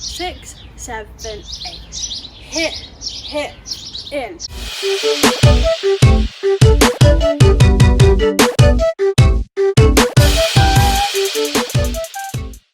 6, 7, 8. Hit, in.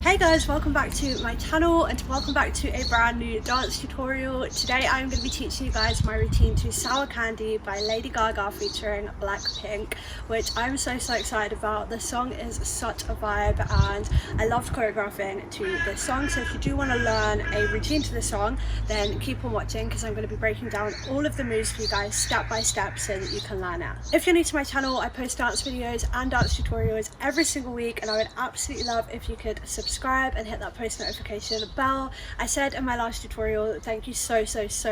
Hey guys, welcome back to my channel and welcome back to a brand new dance tutorial. Today I'm going to be teaching you guys my routine to Sour Candy by Lady Gaga featuring Blackpink, which I'm so excited about. The song is such a vibe and I loved choreographing to this song, so if you do want to learn a routine to this song then keep on watching because I'm going to be breaking down all of the moves for you guys step by step so that you can learn it. If you're new to my channel, I post dance videos and dance tutorials every single week and I would absolutely love if you could subscribe and hit that post notification bell. I said in my last tutorial, thank you so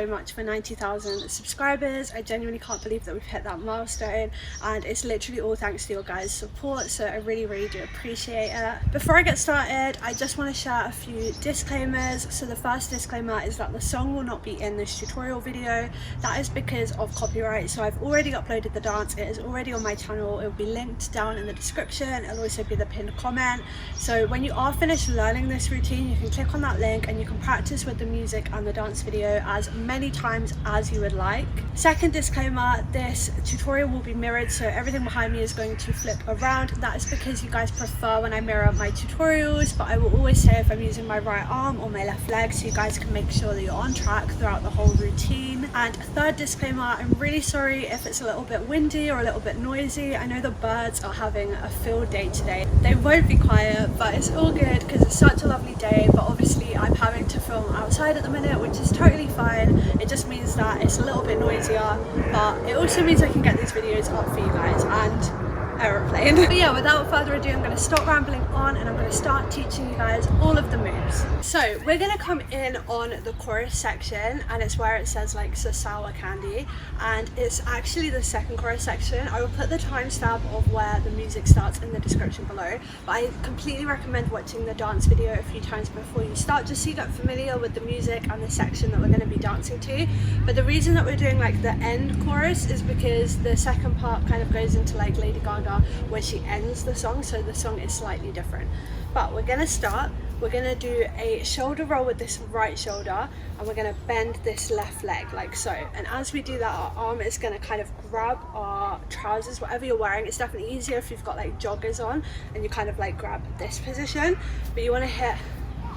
much for 90,000 subscribers. I genuinely can't believe that we've hit that milestone and it's literally all thanks to your guys' support, so I really do appreciate it. Before I get started, I just want to share a few disclaimers. So the first disclaimer is that the song will not be in this tutorial video. That is because of copyright. So I've already uploaded the dance, it is already on my channel, it will be linked down in the description, it'll also be the pinned comment. So when you are finished learning this routine, you can click on that link and you can practice with the music and the dance video as many times as you would like. Second disclaimer, this tutorial will be mirrored, so everything behind me is going to flip around. That is because you guys prefer when I mirror my tutorials, but I will always say if I'm using my right arm or my left leg so you guys can make sure that you're on track throughout the whole routine. And third disclaimer, I'm really sorry if it's a little bit windy or a little bit noisy. I know the birds are having a field day today. They won't be quiet, but it's all good because it's such a lovely day, but obviously I'm having to film outside at the minute, which is totally fine. It just means that it's a little bit noisier, but it also means I can get these videos up for you guys and aeroplane. But yeah, without further ado, I'm going to stop rambling on and I'm going to start teaching you guys all of the moves. So we're going to come in on the chorus section and it's where it says like Sour Candy, and it's actually the second chorus section. I will put the timestamp of where the music starts in the description below, but I completely recommend watching the dance video a few times before you start just so you get familiar with the music and the section that we're going to be dancing to. But the reason that we're doing like the end chorus is because the second part kind of goes into like Lady Gaga where she ends the song, so the song is slightly different. But we're going to start, we're going to do a shoulder roll with this right shoulder and we're going to bend this left leg like so, and as we do that our arm is going to kind of grab our trousers, whatever you're wearing. It's definitely easier if you've got like joggers on and you kind of like grab this position, but you want to hit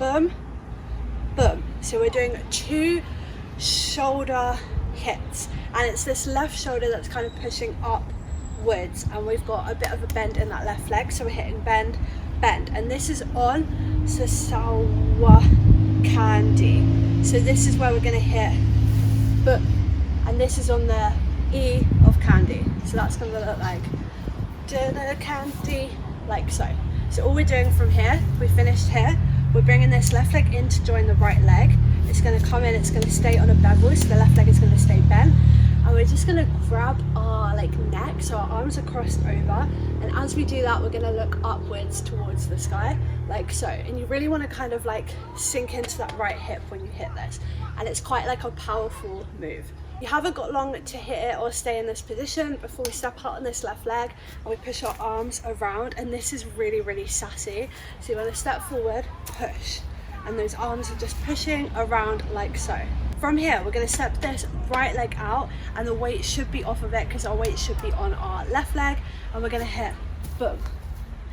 boom boom. So we're doing 2 shoulder hits and it's this left shoulder that's kind of pushing upwards and we've got a bit of a bend in that left leg, so we're hitting bend, and this is on Sour Candy. So this is where we're going to hit but, and this is on the E of candy, so that's going to look like dinner candy, like so. So all we're doing from here, we finished here, we're bringing this left leg in to join the right leg. It's going to come in, it's going to stay on a bevel, so the left leg is going to stay bent, and we're just going to grab our like neck, so our arms are crossed over, and as we do that we're going to look upwards towards the sky like so. And you really want to kind of like sink into that right hip when you hit this, and it's quite like a powerful move. You haven't got long to hit it or stay in this position before we step out on this left leg and we push our arms around, and this is really sassy. So you want to step forward, push, and those arms are just pushing around like so. From here we're going to step this right leg out and the weight should be off of it because our weight should be on our left leg, and we're going to hit boom.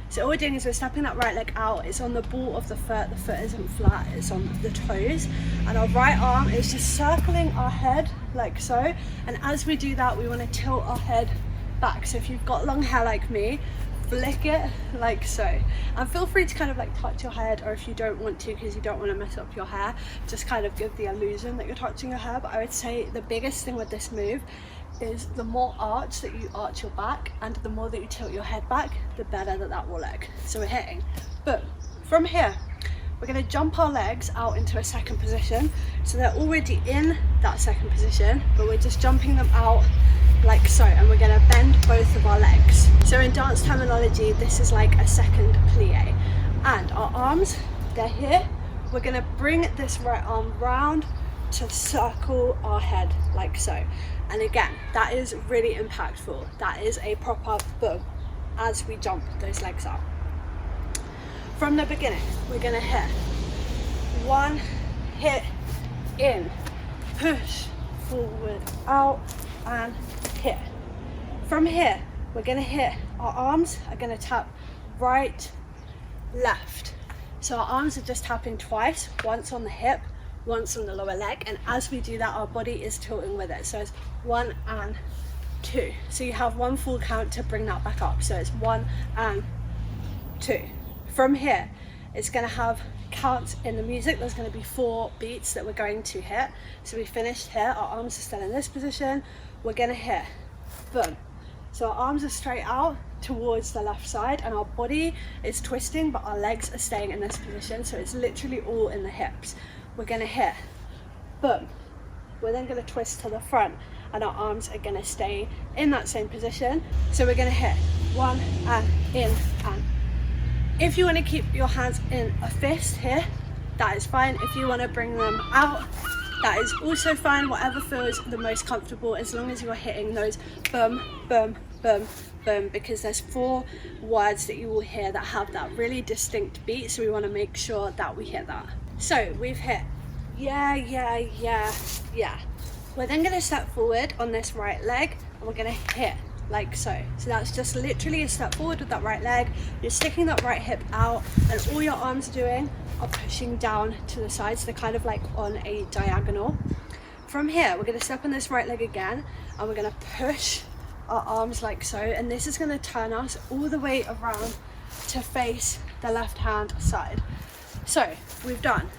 So all we're doing is we're stepping that right leg out, it's on the ball of the foot isn't flat, it's on the toes, and our right arm is just circling our head like so, and as we do that we want to tilt our head back. So if you've got long hair like me, flick it like so, and feel free to kind of like touch your head, or if you don't want to because you don't want to mess up your hair, just kind of give the illusion that you're touching your hair. But I would say the biggest thing with this move is the more arch that you arch your back and the more that you tilt your head back, the better that will look. So we're hitting boom. From here we're going to jump our legs out into a second position, so they're already in that second position but we're just jumping them out like so, and we're going to bend both of our legs. So in dance terminology this is like a second plie, and our arms, they're here. We're going to bring this right arm round to circle our head like so, and again that is really impactful. That is a proper boom as we jump those legs up. From the beginning we're going to hit 1, hit, in, push, forward, out, and hit. From here, we're gonna hit, our arms are gonna tap right, left. So our arms are just tapping twice, once on the hip, once on the lower leg, and as we do that, our body is tilting with it. So it's 1 and 2. So you have 1 full count to bring that back up. So it's 1 and 2. From here, it's gonna have counts in the music. There's gonna be 4 beats that we're going to hit. So we finished here, our arms are still in this position. We're gonna hit, boom. So our arms are straight out towards the left side and our body is twisting, but our legs are staying in this position. So it's literally all in the hips. We're gonna hit, boom. We're then gonna twist to the front and our arms are gonna stay in that same position. So we're gonna hit 1 and in and. If you wanna keep your hands in a fist here, that is fine. If you wanna bring them out, that is also fine. Whatever feels the most comfortable, as long as you're hitting those boom, boom, boom, boom, because there's 4 words that you will hear that have that really distinct beat. So we wanna make sure that we hit that. So we've hit, yeah, yeah, yeah, yeah. We're then gonna step forward on this right leg and we're gonna hit like so. So that's just literally a step forward with that right leg. You're sticking that right hip out and all your arms are doing are pushing down to the sides. They're kind of like on a diagonal. From here, we're gonna step on this right leg again and we're gonna push our arms like so. And this is gonna turn us all the way around to face the left hand side. So we've done,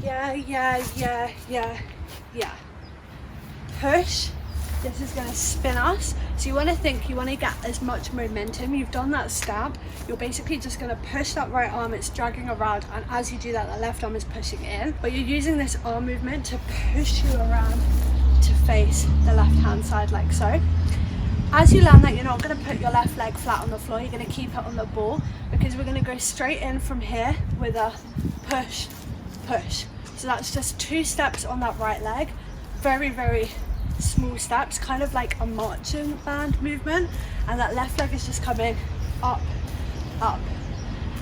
yeah, yeah, yeah, yeah, yeah. Push, this is gonna spin us. So you wanna think, you wanna get as much momentum. You've done that stamp, you're basically just gonna push that right arm, it's dragging around, and as you do that, the left arm is pushing in. But you're using this arm movement to push you around to face the left hand side like so. As you land that, you're not gonna put your left leg flat on the floor, you're gonna keep it on the ball, because we're gonna go straight in from here with a push, push. So that's just 2 steps on that right leg, very, very small steps, kind of like a marching band movement, and that left leg is just coming up, up.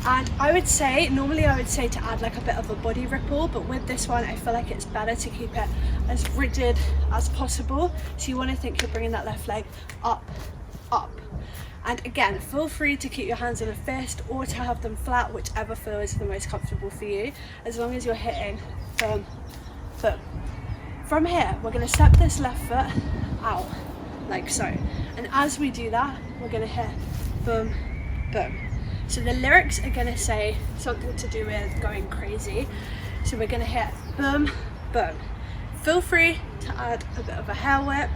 And I would say, normally I would say to add like a bit of a body ripple, but with this one I feel like it's better to keep it as rigid as possible. So you want to think you're bringing that left leg up, up. And again, feel free to keep your hands in a fist or to have them flat, whichever feels the most comfortable for you, as long as you're hitting boom, boom. From here, we're going to step this left foot out like so. And as we do that, we're going to hit boom, boom. So the lyrics are going to say something to do with going crazy. So we're going to hit boom, boom. Feel free to add a bit of a hair whip.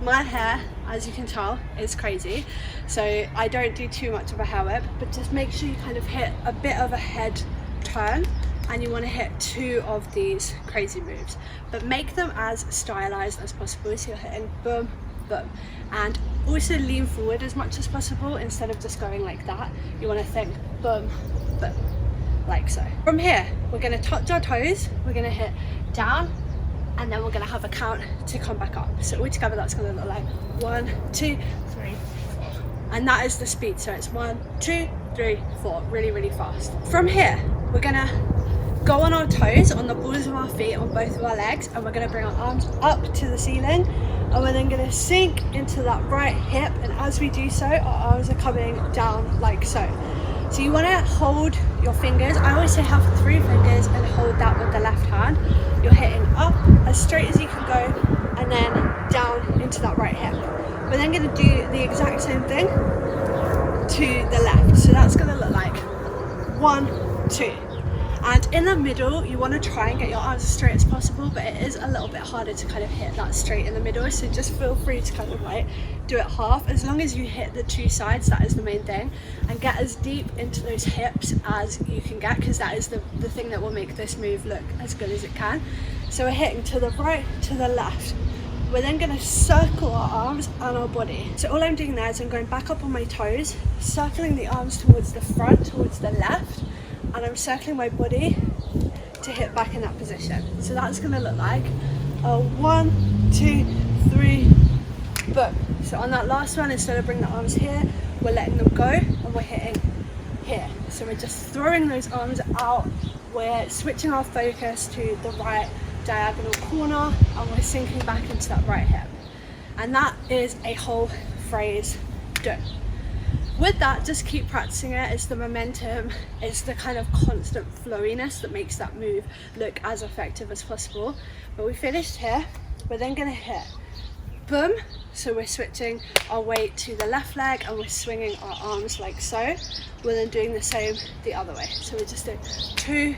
My hair, as you can tell, is crazy. So I don't do too much of a hair whip, but just make sure you kind of hit a bit of a head turn, and you want to hit 2 of these crazy moves, but make them as stylized as possible. So you're hitting boom, boom, and also lean forward as much as possible instead of just going like that. You want to think boom, boom, like so. From here, we're going to touch our toes, we're going to hit down, and then we're going to have a count to come back up. So altogether that's going to look like 1, 2, 3, 4. And that is the speed. So it's 1, 2, 3, 4, really, really fast. From here, we're going to go on our toes, on the balls of our feet, on both of our legs, and we're going to bring our arms up to the ceiling, and we're then going to sink into that right hip, and as we do so, our arms are coming down like so. So you want to hold your fingers, I always say have 3 fingers, and hold that with the left hand. You're hitting up as straight as you can go, and then down into that right hip. We're then going to do the exact same thing to the left, so that's going to look like 1, 2. And in the middle, you want to try and get your arms as straight as possible, but it is a little bit harder to kind of hit that straight in the middle. So just feel free to kind of like do it half. As long as you hit the 2 sides, that is the main thing. And get as deep into those hips as you can get, because that is the thing that will make this move look as good as it can. So we're hitting to the right, to the left. We're then going to circle our arms and our body. So all I'm doing there is I'm going back up on my toes, circling the arms towards the front, towards the left, and I'm circling my body to hit back in that position. So that's going to look like a 1, 2, 3, boom. So on that last one, instead of bringing the arms here, we're letting them go and we're hitting here. So we're just throwing those arms out we're switching our focus to the right diagonal corner and we're sinking back into that right hip. And that is a whole phrase done. With that, just keep practicing it. It's the momentum, it's the kind of constant flowiness that makes that move look as effective as possible. But we finished here, we're then going to hit boom. So we're switching our weight to the left leg and we're swinging our arms like so. We're then doing the same the other way. So we're just doing 2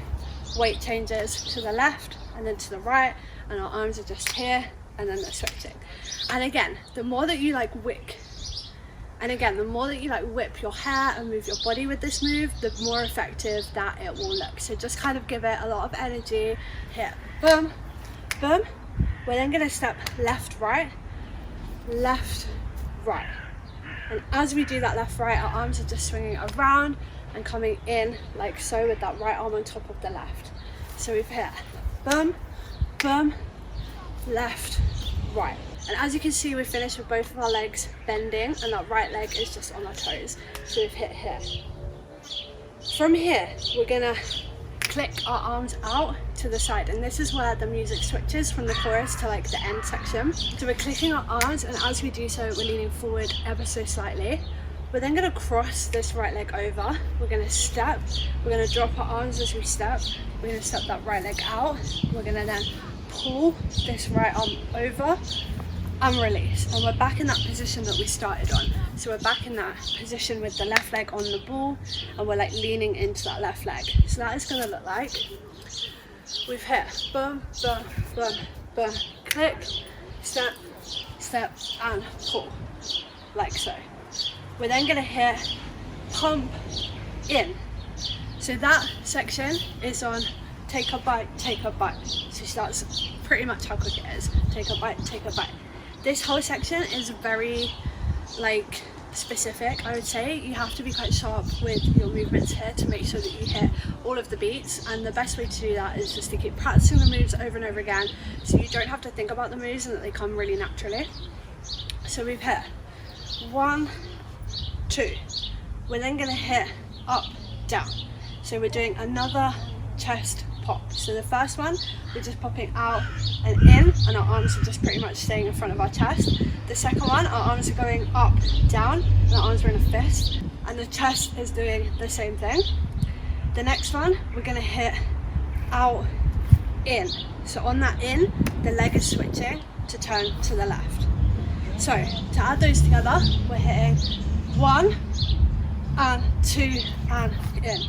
weight changes to the left and then to the right, and our arms are just here and then they're switching. And again, the more that you whip your hair and move your body with this move, the more effective that it will look. So just kind of give it a lot of energy. Hit boom, boom. We're then gonna step left, right, left, right. And as we do that left, right, our arms are just swinging around and coming in like so with that right arm on top of the left. So we've hit boom, boom, left, right. And as you can see, we finished with both of our legs bending and that right leg is just on our toes. So we've hit here. From here, we're gonna click our arms out to the side, and this is where the music switches from the chorus to the end section. So we're clicking our arms, and as we do so, we're leaning forward ever so slightly. We're then gonna cross this right leg over. We're gonna step, we're gonna drop our arms as we step. We're gonna step that right leg out. We're gonna then pull this right arm over and release, and we're back in that position that we started on. So we're back in that position with the left leg on the ball and we're leaning into that left leg. So that is going to look like we've hit boom, boom, boom, boom, click, step, step and pull, like so. We're then going to hit pump in. So that section is on take a bite, take a bite. So that's pretty much how quick it is. Take a bite, take a bite. This whole section is very specific, I would say. You have to be quite sharp with your movements here to make sure that you hit all of the beats, and the best way to do that is just to keep practicing the moves over and over again so you don't have to think about the moves and that they come really naturally. So we've hit 1, 2. We're then going to hit up, down. So we're doing another chest pop. So the first one, we're just popping out and in, and our arms are just pretty much staying in front of our chest. The second one, our arms are going up, down, and our arms are in a fist, and the chest is doing the same thing. The next one, we're going to hit out, in. So on that in, the leg is switching to turn to the left. So to add those together, we're hitting 1 and 2 and in,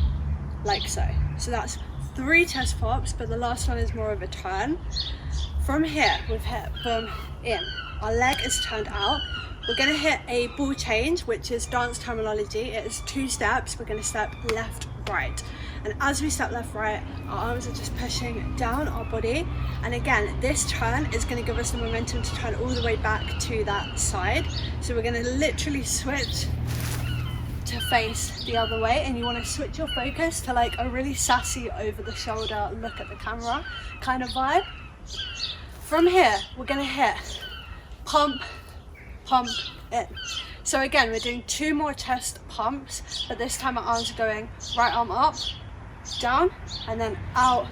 like so. So that's 3 chest pops, but the last one is more of a turn. From here, we've hit boom, in. Our leg is turned out. We're going to hit a ball change, which is dance terminology. It is 2 steps. We're going to step left, right. And as we step left, right, our arms are just pushing down our body. And again, this turn is going to give us the momentum to turn all the way back to that side. So we're going to literally switch to face the other way, and you want to switch your focus to a really sassy over the shoulder look at the camera kind of vibe. From here, we're going to hit pump, pump, in. So again, we're doing 2 more chest pumps, but this time our arms are going right arm up, down, and then out,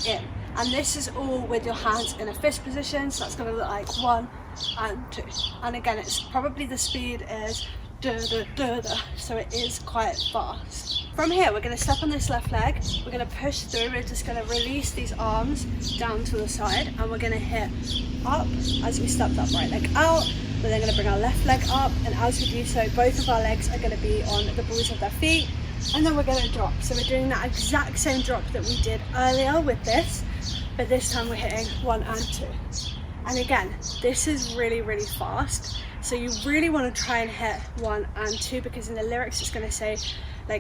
in. And this is all with your hands in a fist position, so that's going to look like 1 and 2. And again, it's probably the speed is da, da, da, da, so it is quite fast. From here, we're going to step on this left leg, we're going to push through, we're just going to release these arms down to the side, and we're going to hit up as we step that right leg out. We're then going to bring our left leg up, and as we do so, both of our legs are going to be on the balls of their feet, and then we're going to drop. So we're doing that exact same drop that we did earlier with this, but this time we're hitting 1 and 2. And again, this is really, really fast. So you really want to try and hit 1 and 2, because in the lyrics it's going to say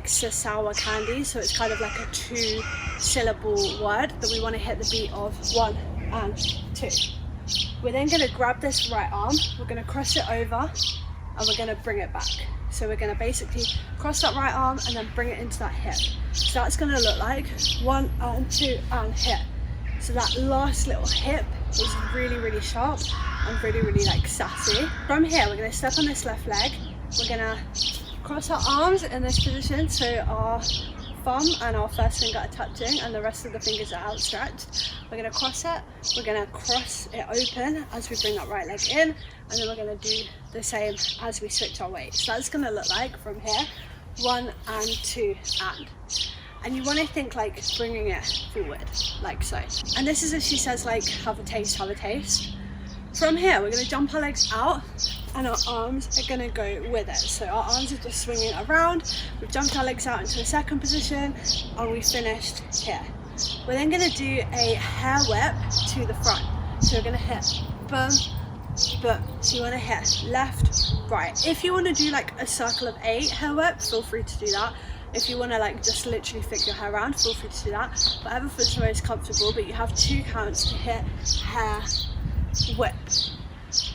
sour candy, so it's kind of like a 2-syllable word that we want to hit the beat of 1 and 2. We're then going to grab this right arm, we're going to cross it over, and we're going to bring it back. So we're going to basically cross that right arm and then bring it into that hip. So that's going to look like 1 and 2 and hip. So that last little hip is really, really sharp and really, really sassy. From here, we're going to step on this left leg. We're going to cross our arms in this position, so our thumb and our first finger are touching and the rest of the fingers are outstretched. We're going to cross it. We're going to cross it open as we bring that right leg in, and then we're going to do the same as we switch our weight. So that's going to look like from here, 1 and 2 and you want to think like bringing it forward like so. And this is, as she says, like have a taste, have a taste. From here we're going to jump our legs out and our arms are going to go with it. So our arms are just swinging around. We've jumped our legs out into the second position and we finished here. We're then going to do a hair whip to the front. So we're going to hit boom, boom. So you want to hit left, right. If you want to do like a circle of 8 hair whip, feel free to do that. If you want to like just literally flick your hair around, feel free to do that. Whatever feels the most comfortable, but you have 2 counts to hit hair whip.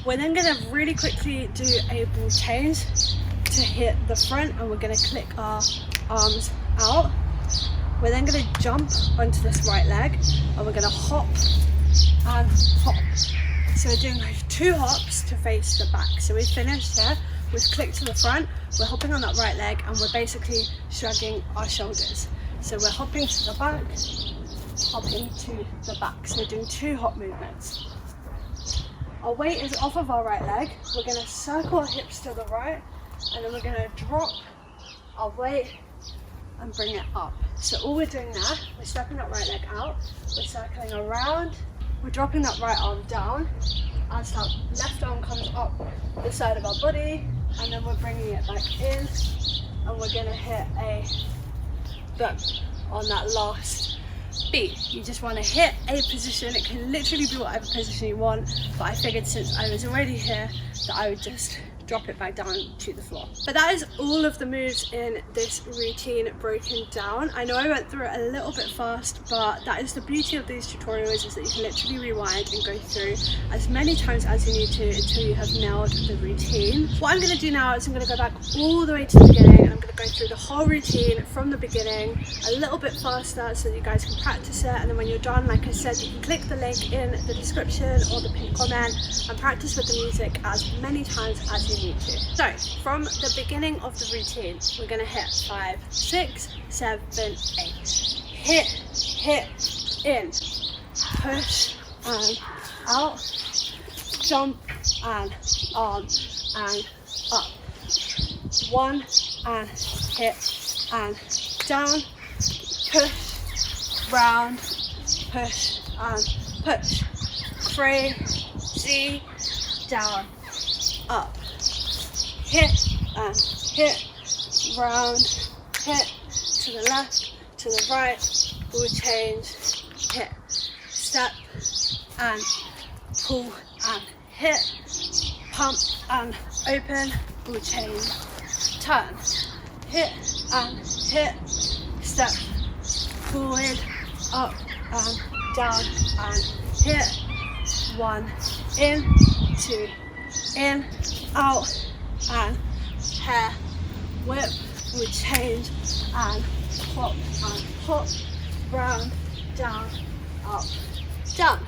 We're then going to really quickly do a ball change to hit the front, and we're going to click our arms out. We're then going to jump onto this right leg and we're going to hop and hop. So we're doing like 2 hops to face the back. So we finished here, we've clicked to the front, we're hopping on that right leg and we're basically shrugging our shoulders. So we're hopping to the back, hopping to the back. So we're doing 2 hop movements. Our weight is off of our right leg. We're going to circle our hips to the right and then we're going to drop our weight and bring it up. So all we're doing now, we're stepping that right leg out, we're circling around, we're dropping that right arm down as that left arm comes up the side of our body, and then we're bringing it back in and we're going to hit a boom on that last beat. You just want to hit a position. It can literally be whatever position you want, but I figured since I was already here that I would just drop it back down to the floor. But that is all of the moves in this routine broken down. I know I went through it a little bit fast, but that is the beauty of these tutorials, is that you can literally rewind and go through as many times as you need to until you have nailed the routine. What I'm going to do now is I'm going to go back all the way to the beginning and I'm going to go through the whole routine from the beginning a little bit faster so that you guys can practice it, and then when you're done, like I said, you can click the link in the description or the pinned comment and practice with the music as many times as you need to. So from the beginning of the routine, we're going to hit 5, 6, 7, 8. Hit, in, push and out, jump and arm and up. 1 and hit and down, push, round, push and push. 3, Z, down, up. Hit and hit, round, hit, to the left, to the right, ball change, hit, step and pull and hit, pump and open, ball change, turn, hit and hit, step, forward, up and down and hit, 1, in, 2, in, out, and hair whip, we change and hop, round, down, up, down.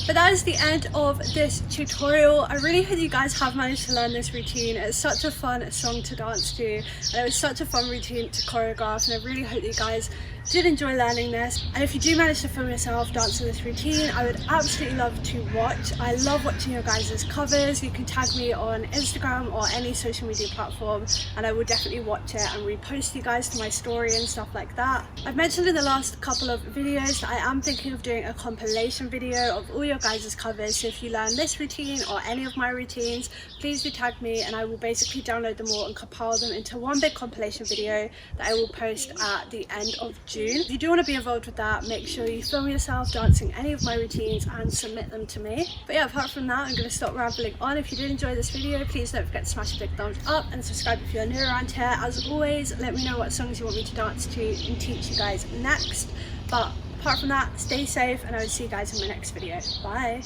But that is the end of this tutorial. I really hope you guys have managed to learn this routine. It's such a fun song to dance to, and it was such a fun routine to choreograph, and I really hope you guys did enjoy learning this. And if you do manage to film yourself dancing this routine, I would absolutely love to watch. I love watching your guys' covers. You can tag me on Instagram or any social media platform and I will definitely watch it and repost you guys to my story and stuff like that. I've mentioned in the last couple of videos that I am thinking of doing a compilation video of all your guys' covers. So if you learn this routine or any of my routines, please do tag me and I will basically download them all and compile them into one big compilation video that I will post at the end of June. If you do want to be involved with that, make sure you film yourself dancing any of my routines and submit them to me. But yeah, apart from that, I'm going to stop rambling on. If you did enjoy this video, please don't forget to smash a big thumbs up and subscribe if you're new around here. As always, let me know what songs you want me to dance to and teach you guys next. But apart from that, stay safe and I will see you guys in my next video. Bye!